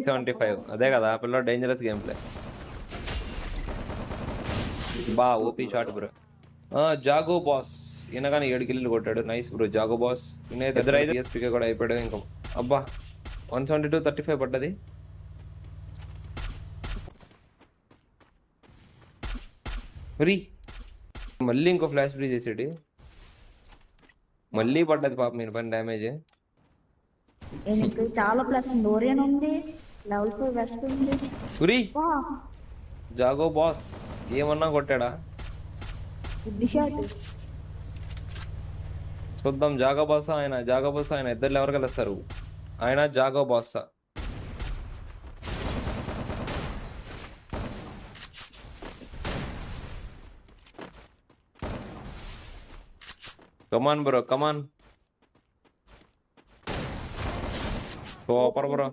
75 అదే కదా ఆ పిల్ల డేంజరస్ గేమ్ ప్లే. బా ఓపీ షాట్ బ్రో. జాగో బాస్ ఈయన కానీ 7 కిల్లులు కొట్టాడు. నైస్ బ్రో జాగో బాస్. ఎదురైతే పిఎస్పీకే కూడా అయిపోయాడు ఇంకా. అబ్బా 172-35 పడ్డది. ఫ్రీ మళ్ళీ ఇంకో ఫ్లాష్ ఫ్రీ చేసాడు. మళ్ళీ పడ్డది పాప మీరు పని డ్యామేజ్. చాలా ప్లస్ డోరియన్ ఉంది, లెవెల్ 4 వెస్ట్ ఉంది. ఫ్రీ జాగో బాస్ ఏమన్నా కొట్టాడా చూద్దాం. జాగో బాస్ ఆయన ఇద్దరు ఎవరు కలుస్తారు. ఆయన జాగో boss. Come on bro come on. Super bro.